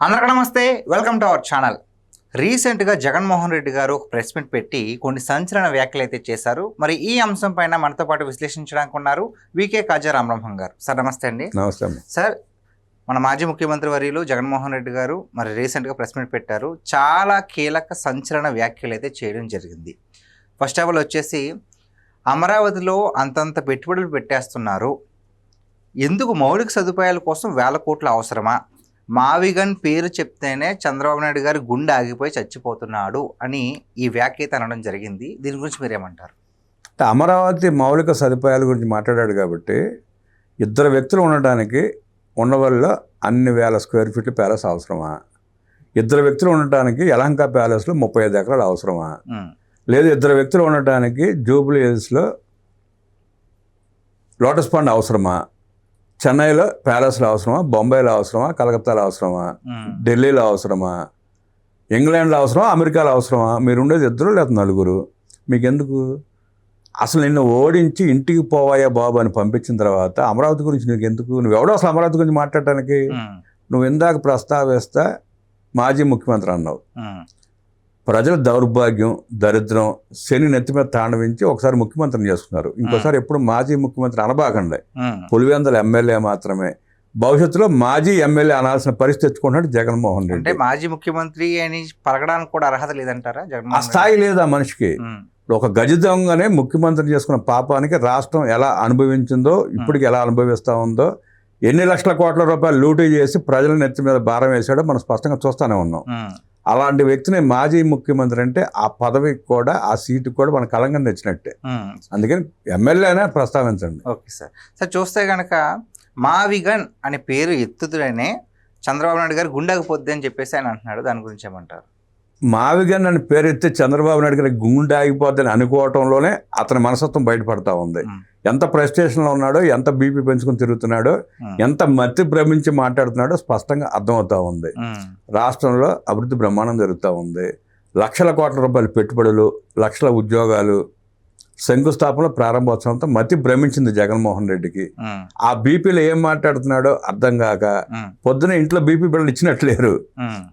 అందరికీ నమస్తే, welcome to our channel. రీసెంట్గా జగన్మోహన్ రెడ్డి గారు ఒక ప్రెస్ మీట్ పెట్టి కొన్ని సంచలన వ్యాఖ్యలు అయితే చేశారు. మరి ఈ అంశం పైన మనతో పాటు విశ్లేషించడానికి ఉన్నారు వికే కాజా రామబ్రహ్మం గారు. సార్ నమస్తే అండి. నమస్తే సార్. మన మాజీ ముఖ్యమంత్రి వర్యులు జగన్మోహన్ రెడ్డి గారు మరి రీసెంట్గా ప్రెస్ మీట్ పెట్టారు. చాలా కీలక సంచలన వ్యాఖ్యలు అయితే చేయడం జరిగింది. ఫస్ట్ ఆఫ్ ఆల్ వచ్చేసి అమరావతిలో అంతంత పెట్టుబడులు పెట్టేస్తున్నారు, ఎందుకు మౌలిక సదుపాయాల కోసం వేల కోట్ల అవసరమా, మావిగన్ పేరు చెప్తేనే చంద్రబాబు నాయుడు గారు గుండె ఆగిపోయి చచ్చిపోతున్నాడు అని ఈ వ్యాఖ్య అనడం జరిగింది. దీని గురించి మీరేమంటారు? అమరావతి మౌలిక సదుపాయాల గురించి మాట్లాడాడు కాబట్టి ఇద్దరు వ్యక్తులు ఉండడానికి ఉండవల్ల అన్ని వేల స్క్వేర్ ఫీట్లు ప్యాలెస్ అవసరమా? ఇద్దరు వ్యక్తులు ఉండటానికి యలహంక ప్యాలెస్లో 35 ఎకరాలు అవసరమా? లేదు ఇద్దరు వ్యక్తులు ఉండటానికి జూబ్లీ హిల్స్లో లోటస్ పాండ్ అవసరమా? చెన్నైలో ప్యాలెస్లో అవసరమా? బొంబాయిలో అవసరమా? కలకత్తాలో అవసరమా? ఢిల్లీలో అవసరమా? ఇంగ్లాండ్లో అవసరమా? అమెరికాలో అవసరమా? మీరు ఉండేది ఇద్దరు లేదా నలుగురు, మీకెందుకు? అసలు నిన్ను ఓడించి ఇంటికి పోవాయా బాబు అని పంపించిన తర్వాత అమరావతి గురించి నీకు ఎందుకు? నువ్వెవడో అసలు అమరావతి గురించి మాట్లాడటానికి? నువ్వు ఇందాక ప్రస్తావిస్తా మాజీ ముఖ్యమంత్రి అన్నావు. ప్రజల దౌర్భాగ్యం, దరిద్రం, శని నెత్తి మీద తాండవించి ఒకసారి ముఖ్యమంత్రిని చేసుకున్నారు. ఇంకోసారి ఎప్పుడు మాజీ ముఖ్యమంత్రి అనబాకండి. పులివెందుల ఎమ్మెల్యే మాత్రమే. భవిష్యత్తులో మాజీ ఎమ్మెల్యే అనాల్సిన పరిస్థితి తెచ్చుకుంటున్నాడు జగన్మోహన్ రెడ్డి. అంటే మాజీ ముఖ్యమంత్రి అని పలకడానికి కూడా అర్హత లేదంటారా? ఆ స్థాయి లేదా మనిషికి? ఒక గజ దొంగనే ముఖ్యమంత్రిని చేసుకున్న పాపానికి రాష్ట్రం ఎలా అనుభవించిందో, ఇప్పటికి ఎలా అనుభవిస్తూ ఉందో, ఎన్ని లక్షల కోట్ల రూపాయలు లూటీ చేసి ప్రజల నెత్తి మీద భారం వేసాడో మనం స్పష్టంగా చూస్తూనే ఉన్నాం. అలాంటి వ్యక్తిని మాజీ ముఖ్యమంత్రి అంటే ఆ పదవికి కూడా, ఆ సీటుకి కూడా మన కలంగం తెచ్చినట్టే. అందుకని ఎమ్మెల్యేనే ప్రస్తావించండి. Okay sir. సార్ చూస్తే కనుక మావిగన్ అనే పేరు ఎత్తుతూనే చంద్రబాబు నాయుడు గారు గుండెకపోద్ది అని చెప్పేసి ఆయన అంటున్నాడు. దాని గురించి ఏమంటారు? మావిగన్ అని పేరు ఎత్తే చంద్రబాబు నాయుడు గారి గుండె ఆగిపోద్దని అనుకోవటంలోనే అతని మనస్తత్వం బయటపడతా ఉంది. ఎంత ప్రెస్టేషన్లో ఉన్నాడో, ఎంత బీపీ పెంచుకుని తిరుగుతున్నాడో, ఎంత మతి భ్రమించి మాట్లాడుతున్నాడో స్పష్టంగా అర్థమవుతా ఉంది. రాష్ట్రంలో అభివృద్ధి బ్రహ్మాండం జరుగుతూ ఉంది. లక్షల కోట్ల రూపాయల పెట్టుబడులు, లక్షల ఉద్యోగాలు, శంకుస్థాపన, ప్రారంభోత్సవంతో మతి భ్రమించింది జగన్మోహన్ రెడ్డికి. ఆ బీపీలో ఏం మాట్లాడుతున్నాడో అర్థం కాక పొద్దున ఇంట్లో బీపీ బిళ్ళలు ఇచ్చినట్లేరు,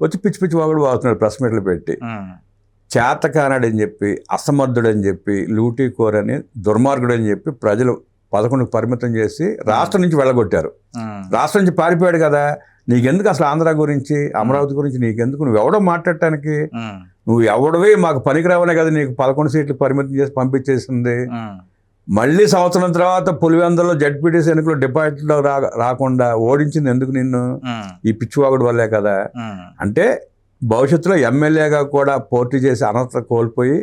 వచ్చి పిచ్చి పిచ్చి వాగుడు వాగుతున్నాడు ప్రెస్ మీట్లు పెట్టి. చేతకానాడని చెప్పి, అసమర్థుడని చెప్పి, లూటీ కోరని, దుర్మార్గుడని చెప్పి ప్రజలు 11కు పరిమితం చేసి రాష్ట్రం నుంచి వెళ్ళగొట్టారు. రాష్ట్రం నుంచి పారిపోయాడు కదా. నీకెందుకు అసలు ఆంధ్ర గురించి, అమరావతి గురించి నీకెందుకు? నువ్వు ఎవడో మాట్లాడటానికి? నువ్వు ఎవడవి మాకు పనికిరావనే కదా నీకు 11 సీట్లు పరిమితం చేసి పంపించేసింది. మళ్ళీ సంవత్సరం తర్వాత పులివెందులో జడ్పీటీసీ ఎన్నికలు డిపాజిట్లో రాకుండా ఓడించింది ఎందుకు నిన్ను? ఈ పిచ్చివాగుడు వల్లే కదా. అంటే భవిష్యత్తులో ఎమ్మెల్యేగా కూడా పోటీ చేసి అనర్హత కోల్పోయి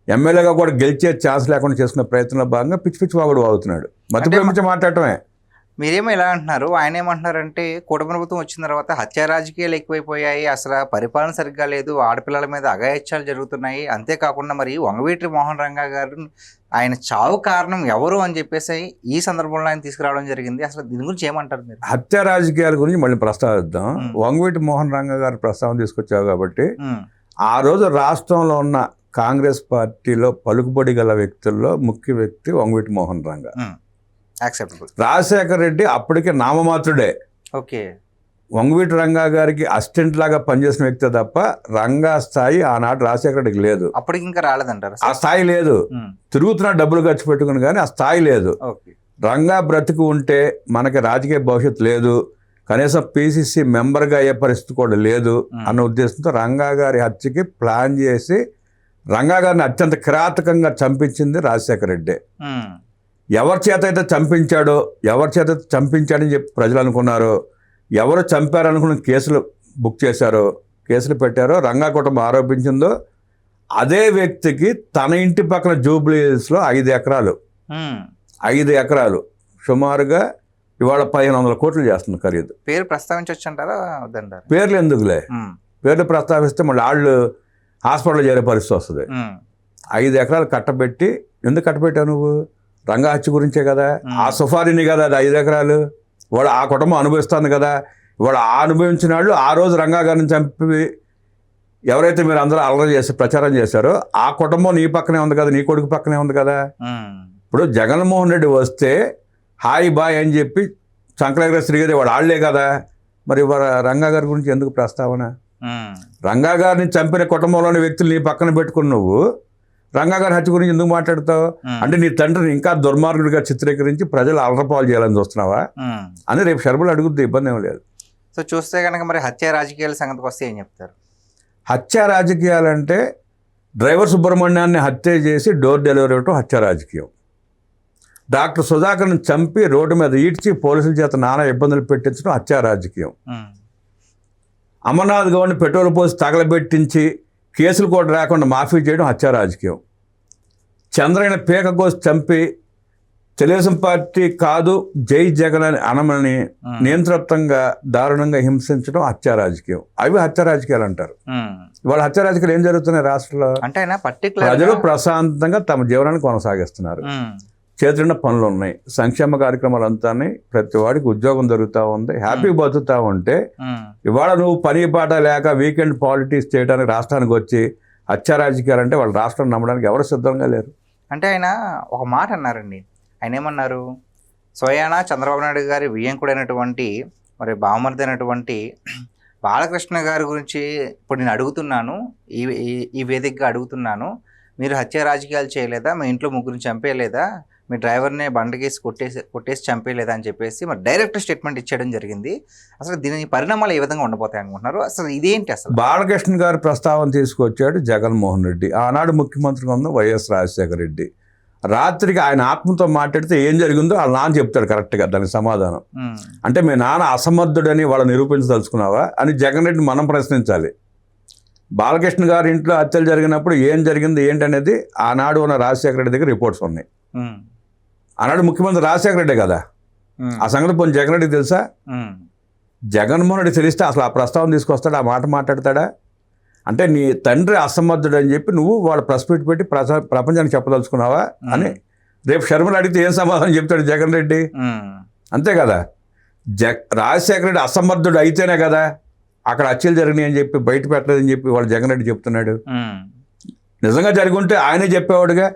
ఎమ్మెల్యేగా కూడా గెలిచే ఛాన్స్ లేకుండా చేసుకునే ప్రయత్నంలో భాగంగా పిచ్చి పిచ్చి వాగుడు వాగుతున్నాడు. మతి ప్రేమించి మాట్లాడటమే. మీరేమో ఇలా అంటున్నారు, ఆయన ఏమంటున్నారంటే కూటమి ప్రభుత్వం వచ్చిన తర్వాత హత్య రాజకీయాలు ఎక్కువైపోయాయి, అసలు పరిపాలన సరిగ్గా లేదు, ఆడపిల్లల మీద అఘాయిత్యాలు జరుగుతున్నాయి, అంతేకాకుండా మరి వంగవీటి మోహన్ రంగా గారు ఆయన చావు కారణం ఎవరు అని చెప్పేసి ఈ సందర్భంలో ఆయన తీసుకురావడం జరిగింది. అసలు దీని గురించి ఏమంటారు మీరు? హత్య రాజకీయాల గురించి మళ్ళీ ప్రస్తావిద్దాం. వంగవీటి మోహన్ రంగా గారి ప్రస్తావన తీసుకొచ్చావు కాబట్టి, ఆ రోజు రాష్ట్రంలో ఉన్న కాంగ్రెస్ పార్టీలో పలుకుబడి గల వ్యక్తుల్లో ముఖ్య వ్యక్తి వంగవీటి మోహన్ రంగా. రాజశేఖర రెడ్డి అప్పటికే నామమాత్రుడే. ఓకే. వంగవీటి రంగా గారికి అసిస్టెంట్ లాగా పనిచేసిన వ్యక్తి తప్ప రంగా స్థాయి ఆనాడు రాజశేఖర రెడ్డికి లేదు. అప్పటికి ఇంకా రాలేదంటారు. ఆ స్థాయి లేదు. తిరుగుతున్నా డబ్బులు ఖర్చు పెట్టుకుని కానీ ఆ స్థాయి లేదు. రంగా బ్రతుకు ఉంటే మనకి రాజకీయ భవిష్యత్తు లేదు, కనీసం పిసిసి మెంబర్గా అయ్యే పరిస్థితి కూడా లేదు అన్న ఉద్దేశంతో రంగా గారి హత్యకి ప్లాన్ చేసి రంగా గారిని అత్యంత కిరాతకంగా చంపించింది రాజశేఖర రెడ్డి. ఎవరి చేత అయితే చంపించాడో, ఎవరి చేత చంపించాడని చెప్పి ప్రజలు అనుకున్నారో, ఎవరు చంపారనుకున్న కేసులు బుక్ చేశారో, కేసులు పెట్టారో, రంగా కుటుంబం ఆరోపించిందో అదే వ్యక్తికి తన ఇంటి పక్కన జూబ్లీ హిల్స్లో 5 ఎకరాలు 5 ఎకరాలు సుమారుగా ఇవాళ 1500 కోట్లు చేస్తుంది ఖరీదు. పేరు ప్రస్తావించవచ్చు అంటారా వద్దంటారా? పేర్లు ఎందుకులే, పేర్లు ప్రస్తావిస్తే మళ్ళీ వాళ్ళు హాస్పిటల్లో చేరే పరిస్థితి వస్తుంది. 5 ఎకరాలు కట్టబెట్టి, ఎందుకు కట్టబెట్టావు నువ్వు? రంగా హత్య గురించే కదా. ఆ సుఫారీని కదా అది 5 ఎకరాలు. వాడు ఆ కుటుంబం అనుభవిస్తుంది కదా. వాడు అనుభవించిన వాళ్ళు ఆ రోజు రంగా గారిని చంపి ఎవరైతే మీరు అందరూ అల్లరి చేసి ప్రచారం చేశారో ఆ కుటుంబం నీ పక్కనే ఉంది కదా, నీ కొడుకు పక్కనే ఉంది కదా. ఇప్పుడు జగన్మోహన్ రెడ్డి వస్తే హాయ్ బాయ్ అని చెప్పి చంకలెగర తిరిగేది వాడు ఆళ్లే కదా. మరి రంగా గారి గురించి ఎందుకు ప్రస్తావన? ఉమ్, రంగా గారిని చంపిన కుటుంబంలోని వ్యక్తులు నీ పక్కన పెట్టుకుని నువ్వు రంగా గారి హత్య గురించి ఎందుకు మాట్లాడతావు? అంటే నీ తండ్రిని ఇంకా దుర్మార్గుడిగా చిత్రీకరించి ప్రజలు అలరపాలు చేయాలని చూస్తున్నావా ఉమ్. అని రేపు షర్మిల అడుగుద్ది, ఇబ్బంది ఏం లేదు. సో చూస్తే కనుక మరి హత్య రాజకీయాల సంగతికి వస్తే ఏం చెప్తారు? హత్య రాజకీయాలంటే డ్రైవర్ సుబ్రహ్మణ్యాన్ని హత్య చేసి డోర్ డెలివరీ ఇవ్వటం హత్య రాజకీయం. డాక్టర్ సుధాకర్ని చంపి రోడ్డు మీద ఈడ్చి పోలీసుల చేత నానా ఇబ్బందులు పెట్టించడం హత్య రాజకీయం. ఉమ్, అమర్నాథ్ గౌడ్ని పెట్రోల్ పోసి తగలబెట్టించి కేసులు కూడా రాకుండా మాఫీ చేయడం హత్య రాజకీయం. చంద్రయ్య పీక కోసి చంపి తెలుగుదేశం పార్టీ కాదు జై జగన్ అని అనమని నియంత్రితంగా దారుణంగా హింసించడం హత్య రాజకీయం. అవి హత్య రాజకీయాలు అంటారు. ఉమ్. ఇవాళ హత్య రాజకీయాలు ఏం జరుగుతున్నాయి రాష్ట్రంలో? అంటే ఆయన పర్టికులర్ ప్రజలు ప్రశాంతంగా తమ జీవనాన్ని కొనసాగిస్తున్నారు. చేతున్న పనులు ఉన్నాయి, సంక్షేమ కార్యక్రమాలు అంతా ప్రతి వాడికి ఉద్యోగం దొరుకుతూ ఉంది, హ్యాపీ బతుకుతూ ఉంటే ఇవాళ నువ్వు పని పాట లేక వీకెండ్ పాలిటిక్స్ చేయడానికి రాష్ట్రానికి వచ్చి హత్య రాజకీయాలు అంటే వాళ్ళ రాష్ట్రం నమ్మడానికి ఎవరు సిద్ధంగా లేరు. అంటే ఆయన ఒక మాట అన్నారండి. ఆయన ఏమన్నారు? స్వయానా చంద్రబాబు నాయుడు గారి వియ్యంకుడైనటువంటి మరి బావమరిది అయినటువంటి బాలకృష్ణ గారి గురించి ఇప్పుడు నేను అడుగుతున్నాను, ఈ వేదికగా అడుగుతున్నాను, మీరు హత్య రాజకీయాలు చేయలేదా? మీ ఇంట్లో ముగ్గురిని చంపేయలేదా? మీ డ్రైవర్ని బండకేసి కొట్టేసి చంపేయలేదా అని చెప్పేసి మరి డైరెక్ట్ స్టేట్మెంట్ ఇచ్చేయడం జరిగింది. అసలు దీని పరిణామాలు ఏ విధంగా ఉండబోతాయి అనుకుంటున్నారు? అసలు ఇదేంటి? అసలు బాలకృష్ణ గారి ప్రస్తావన తీసుకొచ్చాడు జగన్మోహన్ రెడ్డి. ఆనాడు ముఖ్యమంత్రిగా ఉన్న వైఎస్ రాజశేఖర రెడ్డి. రాత్రికి ఆయన ఆత్మతో మాట్లాడితే ఏం జరిగిందో వాళ్ళ నాన్న చెప్తాడు కరెక్ట్గా దానికి సమాధానం. అంటే మీ నాన్న అసమర్థుడని వాళ్ళు నిరూపించదలుచుకున్నావా అని జగన్ రెడ్డిని మనం ప్రశ్నించాలి. బాలకృష్ణ గారి ఇంట్లో హత్యలు జరిగినప్పుడు ఏం జరిగింది ఏంటనేది ఆనాడు ఉన్న రాజశేఖర రెడ్డి దగ్గర రిపోర్ట్స్ ఉన్నాయి. ఆనాడు ముఖ్యమంత్రి రాజశేఖర రెడ్డి కదా, ఆ సంగతి పోనీ జగన్ రెడ్డికి తెలుసా? జగన్మోహన్ రెడ్డి తెలిస్తే అసలు ఆ ప్రస్తావన తీసుకొస్తాడా, ఆ మాట మాట్లాడతాడా? అంటే నీ తండ్రి అసమర్థుడు అని చెప్పి నువ్వు వాళ్ళ ప్రెస్ మీట్ పెట్టి ప్రపంచానికి చెప్పదలుచుకున్నావా అని రేపు షర్మిల అడిగితే ఏం సమాధానం చెప్తాడు జగన్ రెడ్డి? అంతే కదా. రాజశేఖర రెడ్డి అసమర్థుడు అయితేనే కదా అక్కడ హత్యలు జరిగినాయి అని చెప్పి బయట పెట్టలేదని చెప్పి వాళ్ళు జగన్ రెడ్డి చెప్తున్నాడు. నిజంగా జరిగి ఉంటే ఆయనే చెప్పేవాడుగా.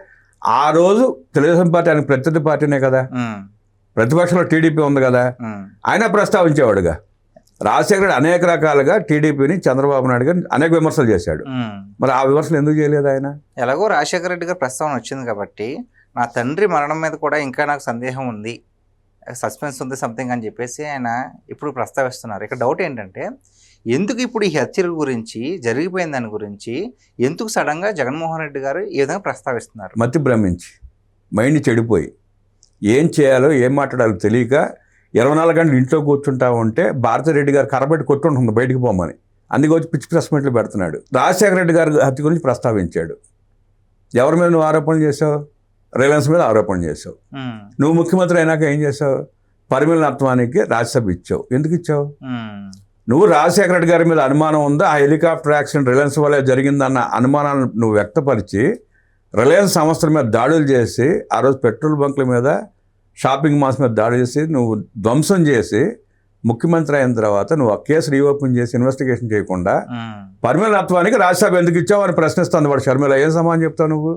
ఆ రోజు తెలుగుదేశం పార్టీ ఆయన ప్రత్యర్థి పార్టీనే కదా, ప్రతిపక్షంలో టీడీపీ ఉంది కదా, ఆయన ప్రస్తావించేవాడుగా. రాజశేఖర రెడ్డి అనేక రకాలుగా టీడీపీని చంద్రబాబు నాయుడు గారు అనేక విమర్శలు చేశాడు. మరి ఆ విమర్శలు ఎందుకు చేయలేదు ఆయన? ఎలాగో రాజశేఖర రెడ్డి గారు ప్రస్తావన వచ్చింది కాబట్టి నా తండ్రి మరణం మీద కూడా ఇంకా నాకు సందేహం ఉంది, సస్పెన్స్ ఉంది సంథింగ్ అని చెప్పేసి ఆయన ఇప్పుడు ప్రస్తావిస్తున్నారు. ఇక్కడ డౌట్ ఏంటంటే ఎందుకు ఇప్పుడు ఈ హత్యల గురించి జరిగిపోయిన దాని గురించి ఎందుకు సడన్గా జగన్మోహన్ రెడ్డి గారు ఈ విధంగా ప్రస్తావిస్తున్నారు? మతి భ్రమించి మైండ్ చెడిపోయి ఏం చేయాలో ఏం మాట్లాడాలో తెలియక 24 గంటలు ఇంట్లో కూర్చుంటా ఉంటే భారతిరెడ్డి గారు కరబెట్టి కొట్టుంటుంది బయటికి పోమని, అందుకే వచ్చి పిచ్చి ప్రెస్ మీట్లు పెడుతున్నాడు. రాజశేఖర రెడ్డి గారి హత్య గురించి ప్రస్తావించాడు. ఎవరి మీద నువ్వు ఆరోపణలు చేసావు? రిలయన్స్ మీద ఆరోపణలు చేసావు. నువ్వు ముఖ్యమంత్రి అయినాక ఏం చేసావు? పరిమళ నత్వానికి రాజ్యసభ ఇచ్చావు. ఎందుకు ఇచ్చావు? నువ్వు రాజశేఖర రెడ్డి గారి మీద అనుమానం ఉందా, ఆ హెలికాప్టర్ యాక్సిడెంట్ రిలయన్స్ వల్ల జరిగిందన్న అనుమానాన్ని నువ్వు వ్యక్తపరిచి రిలయన్స్ సంస్థల మీద దాడులు చేసి ఆ రోజు పెట్రోల్ బంకుల మీద షాపింగ్ మాల్స్ మీద దాడి చేసి నువ్వు ధ్వంసం చేసి ముఖ్యమంత్రి అయిన తర్వాత నువ్వు ఆ కేసు రీఓపెన్ చేసి ఇన్వెస్టిగేషన్ చేయకుండా పరిమళ నత్వానికి రాజ్యసభ ఎందుకు ఇచ్చావు అని ప్రశ్నిస్తుంది వాడు షర్మిల. ఏం సమాధానం చెప్తావు నువ్వు?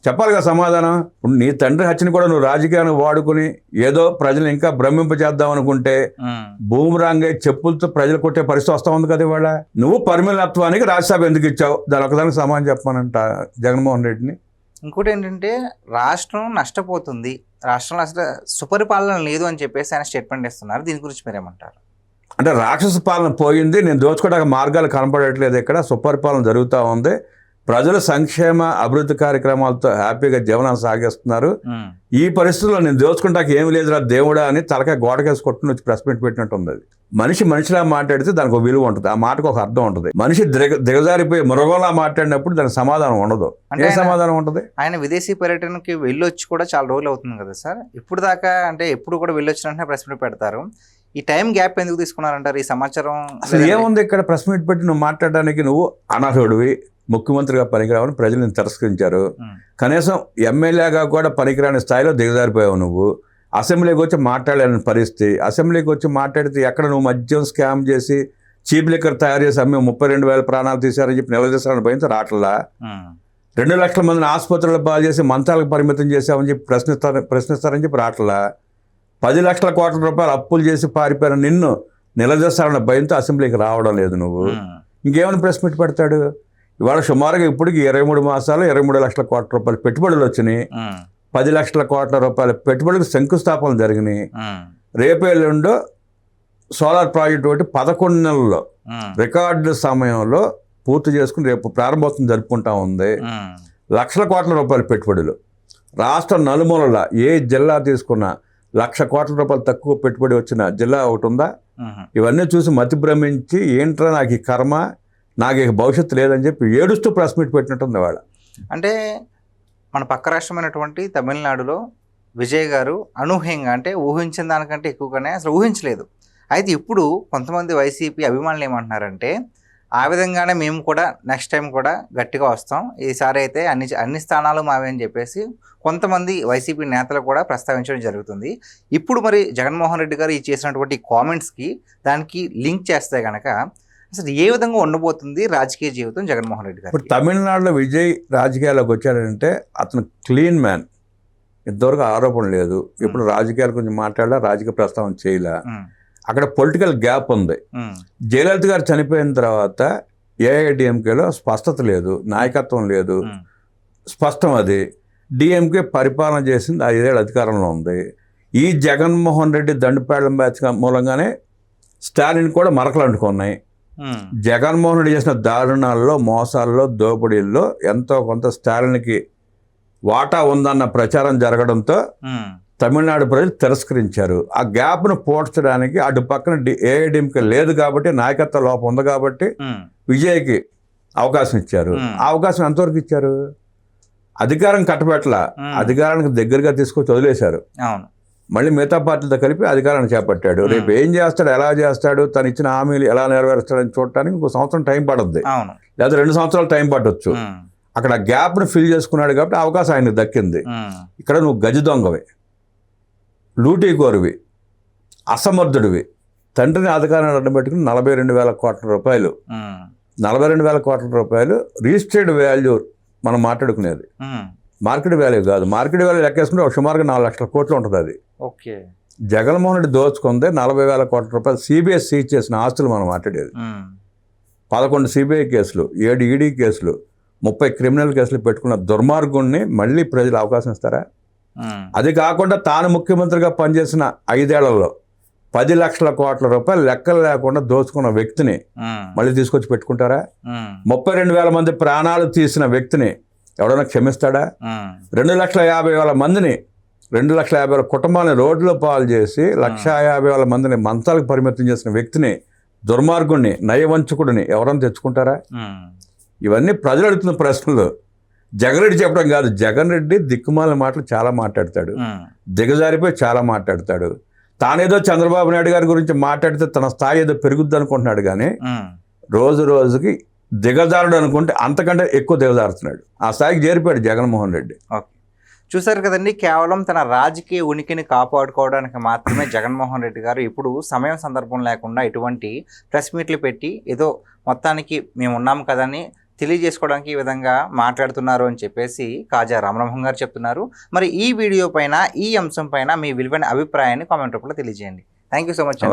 చెప్పాలి కదా సమాధానం. నీ తండ్రి హత్యని కూడా నువ్వు రాజకీయాన్ని వాడుకుని ఏదో ప్రజలు ఇంకా భ్రమింపజేద్దాం అనుకుంటే బూమరాంగ్ చెప్పులతో ప్రజలు కొట్టే పరిస్థితి వస్తూ ఉంది కదా ఇవాళ. నువ్వు పరిమళత్వానికి రాజ్యసభ ఎందుకు ఇచ్చావు? దాని ఒకదానికి సమాధానం చెప్పానంట జగన్మోహన్ రెడ్డిని. ఇంకోటి ఏంటంటే రాష్ట్రం నష్టపోతుంది, రాష్ట్రంలో అసలు సుపరిపాలన లేదు అని చెప్పేసి ఆయన స్టేట్మెంట్ ఇస్తున్నారు. దీని గురించి మీరేమంటారు? అంటే రాక్షస పాలన పోయింది, నేను దోచుకోవడానికి మార్గాలు కనపడట్లేదు, ఇక్కడ సుపరిపాలన జరుగుతూ ఉంది, ప్రజలు సంక్షేమ అభివృద్ధి కార్యక్రమాలతో హ్యాపీగా జీవనం సాగిస్తున్నారు, ఈ పరిస్థితుల్లో నేను దోచుకుంటాక ఏమి లేదురా దేవుడా అని తలకాయ గోడకేసి కొట్టుకుని వచ్చి ప్రెస్ మీట్ పెట్టినట్టు ఉంది. అది మనిషిలా మాట్లాడితే దానికి ఒక విలువ ఉంటుంది, ఆ మాటకు ఒక అర్థం ఉంటుంది. మనిషి దిగజారిపోయి మృగంలా మాట్లాడినప్పుడు దానికి సమాధానం ఉండదు. ఏ సమాధానం ఉంటుంది? ఆయన విదేశీ పర్యటనకి వెళ్ళొచ్చి కూడా చాలా రోజులు అవుతుంది కదా సార్. ఇప్పుడు దాకా అంటే ఎప్పుడు కూడా వెళ్ళొచ్చినట్టే ప్రెస్ మీట్ పెడతారు. ఈ టైం గ్యాప్ ఎందుకు తీసుకున్నారంటారు? ఈ సమాచారం అసలు ఏముంది ఇక్కడ ప్రెస్ మీట్ పెట్టి నువ్వు మాట్లాడడానికి? నువ్వు అనర్హుడివి, ముఖ్యమంత్రిగా పనికిరావని ప్రజలు తిరస్కరించారు. కనీసం ఎమ్మెల్యేగా కూడా పనికిరాని స్థాయిలో దిగజారిపోయావు నువ్వు. అసెంబ్లీకి వచ్చి మాట్లాడలేని పరిస్థితి. అసెంబ్లీకి వచ్చి మాట్లాడితే ఎక్కడ నువ్వు మద్యం స్కామ్ చేసి చీప్ లిక్కర్ తయారు చేసి అమ్మే 32,000 ప్రాణాలు తీశారని చెప్పి నిలదీశారని భయంతో రాట్లా. 2 లక్షల మందిని ఆసుపత్రులు పాలు చేసి మంచాలకు పరిమితం చేశామని చెప్పి ప్రశ్నిస్తారని చెప్పి రాట్లా. 10 లక్షల కోట్ల రూపాయలు అప్పులు చేసి పారిపోయిన నిన్ను నిలదీస్తారన్న భయంతో అసెంబ్లీకి రావడం లేదు నువ్వు. ఇంకేమైనా ప్రెస్ మీట్ పెడతాడు? ఇవాళ సుమారుగా ఇప్పటికి 23 మాసాలు 23 లక్షల కోట్ల రూపాయలు పెట్టుబడులు వచ్చినాయి. 10 లక్షల కోట్ల రూపాయల పెట్టుబడులకు శంకుస్థాపనలు జరిగినాయి. రేపు ఎల్లుండో సోలార్ ప్రాజెక్ట్ ఒకటి 11 నెలల్లో రికార్డు సమయంలో పూర్తి చేసుకుని రేపు ప్రారంభోత్సవం జరుపుకుంటా ఉంది. లక్షల కోట్ల రూపాయల పెట్టుబడులు రాష్ట్ర నలుమూలల ఏ జిల్లా తీసుకున్నా 1,00,000 కోట్ల రూపాయలు తక్కువ పెట్టుబడి వచ్చిన జిల్లా ఒకటి ఉందా? ఇవన్నీ చూసి మతి భ్రమించి ఏంట్రా నాకు ఈ కర్మ, నాకు ఇక భవిష్యత్తు లేదని చెప్పి ఏడుస్తూ ప్రెస్ మీట్ పెట్టినట్టుంది వాళ్ళ. అంటే మన పక్క రాష్ట్రమైనటువంటి తమిళనాడులో విజయ్ గారు అనూహ్యంగా, అంటే ఊహించిన దానికంటే ఎక్కువగానే అసలు ఊహించలేదు. అయితే ఇప్పుడు కొంతమంది వైసీపీ అభిమానులు ఏమంటున్నారంటే ఆ విధంగానే మేము కూడా నెక్స్ట్ టైం కూడా గట్టిగా వస్తాం, ఈసారి అయితే అన్ని స్థానాలు మావే అని చెప్పేసి కొంతమంది వైసీపీ నేతలు కూడా ప్రస్తావించడం జరుగుతుంది. ఇప్పుడు మరి జగన్మోహన్ రెడ్డి గారు ఈ చేసినటువంటి కామెంట్స్కి దానికి లింక్ చేస్తే కనుక అసలు ఏ విధంగా ఉండబోతుంది రాజకీయ జీవితం జగన్మోహన్ రెడ్డి గారు? ఇప్పుడు తమిళనాడులో విజయ్ రాజకీయాల్లోకి వచ్చాడంటే అతను క్లీన్ మ్యాన్, ఇంతవరకు ఆరోపణ లేదు, ఇప్పుడు రాజకీయాల గురించి మాట్లాడలా, రాజకీయ ప్రస్తావన చేయలే. అక్కడ పొలిటికల్ గ్యాప్ ఉంది. జయలలిత గారు చనిపోయిన తర్వాత ఏఐడిఎంకేలో స్పష్టత లేదు, నాయకత్వం లేదు, స్పష్టం అది. డిఎంకే పరిపాలన చేసింది 5 ఏళ్ళ అధికారంలో ఉంది. ఈ జగన్మోహన్ రెడ్డి దండుపేళ్ల బ్యాచ్ మూలంగానే స్టాలిన్ కూడా మరకలు అంటుకున్నాయి. జగన్మోహన్ రెడ్డి చేసిన దారుణాల్లో, మోసాల్లో, దోపిడీల్లో ఎంతో కొంత స్టాలిన్కి వాటా ఉందన్న ప్రచారం జరగడంతో తమిళనాడు ప్రజలు తిరస్కరించారు. ఆ గ్యాప్ను పోడ్చడానికి అటు పక్కన ఏఐడిఎంకే లేదు కాబట్టి, నాయకత్వ లోపం ఉంది కాబట్టి విజయ్కి అవకాశం ఇచ్చారు. ఆ అవకాశం ఎంతవరకు ఇచ్చారు? అధికారం కట్టబెట్టల, అధికారానికి దగ్గరగా తీసుకొచ్చి వదిలేశారు. మళ్ళీ మిగతా పార్టీలతో కలిపి అధికారాన్ని చేపట్టాడు. రేపు ఏం చేస్తాడు, ఎలా చేస్తాడు, తను ఇచ్చిన హామీలు ఎలా నెరవేరుస్తాడని చూడటానికి 1 సంవత్సరం టైం పడుద్ది, లేదా 2 సంవత్సరాలు టైం పట్టొచ్చు. అక్కడ గ్యాప్ను ఫిల్ చేసుకున్నాడు కాబట్టి అవకాశం ఆయనకు దక్కింది. ఇక్కడ నువ్వు గజ దొంగవి, లూటీకోరువి, అసమర్థుడివి. తండ్రిని అధికారాన్ని అడ్డబెట్టుకుని 42,000 కోట్ల రూపాయలు, 42,000 కోట్ల రూపాయలు రిజిస్టర్డ్ వాల్యూ మనం మాట్లాడుకునేది, మార్కెట్ వాల్యూ కాదు. మార్కెట్ వాల్యూ లెక్కేసుకుంటే ఒక సుమారుగా 4 లక్షల కోట్లు ఉంటుంది. అది ఓకే. జగన్మోహన్ రెడ్డి దోచుకుంది 40,000 కోట్ల రూపాయలు సిబిఐ సీజ్ చేసిన ఆస్తులు మనం మాట్లాడేది. 11 సిబిఐ కేసులు, 7 ఈడీ కేసులు, 30 క్రిమినల్ కేసులు పెట్టుకున్న దుర్మార్గుణ్ణి మళ్ళీ ప్రజలు అవకాశం ఇస్తారా? అది కాకుండా తాను ముఖ్యమంత్రిగా పనిచేసిన 5 ఏళ్లలో 10 లక్షల కోట్ల రూపాయలు లెక్కలు లేకుండా దోచుకున్న వ్యక్తిని మళ్ళీ తీసుకొచ్చి పెట్టుకుంటారా? 32,000 మంది ప్రాణాలు తీసిన వ్యక్తిని ఎవడన్నా క్షమిస్తాడా? 2,50,000 మందిని, 2,50,000 కుటుంబాలని రోడ్లో పాలు చేసి 1,50,000 మందిని మంచాలకు పరిమితం చేసిన వ్యక్తిని, దుర్మార్గుడిని, నయవంచకుడిని ఎవరన్నా తెచ్చుకుంటారా? ఇవన్నీ ప్రజలు అడుగుతున్న ప్రశ్నలు. జగన్ రెడ్డి చెప్పడం కాదు, జగన్ రెడ్డి దిక్కుమాలిన మాటలు చాలా మాట్లాడతాడు, దిగజారిపోయి చాలా మాట్లాడతాడు. తానేదో చంద్రబాబు నాయుడు గారి గురించి మాట్లాడితే తన స్థాయి ఏదో పెరుగుద్ది అనుకుంటున్నాడు, కానీ రోజు రోజుకి దిగజారుడు అనుకుంటే అంతకంటే ఎక్కువ దిగజారుతున్నాడు. ఆ స్థాయికి చేరిపోయాడు జగన్మోహన్ రెడ్డి. చూసారు కదండి, కేవలం తన రాజకీయ ఉనికిని కాపాడుకోవడానికి మాత్రమే జగన్మోహన్ రెడ్డి గారు ఇప్పుడు సమయం సందర్భం లేకుండా ఇటువంటి ప్రెస్ మీట్లు పెట్టి ఏదో మొత్తానికి మేము ఉన్నాం కదని తెలియజేసుకోవడానికి ఈ విధంగా మాట్లాడుతున్నారు అని చెప్పేసి కాజా రామబ్రహ్మం గారు చెప్తున్నారు. మరి ఈ వీడియో పైన, ఈ అంశం పైన మీ విలువైన అభిప్రాయాన్ని కామెంట్ రూపంలో తెలియజేయండి. Thank you so much.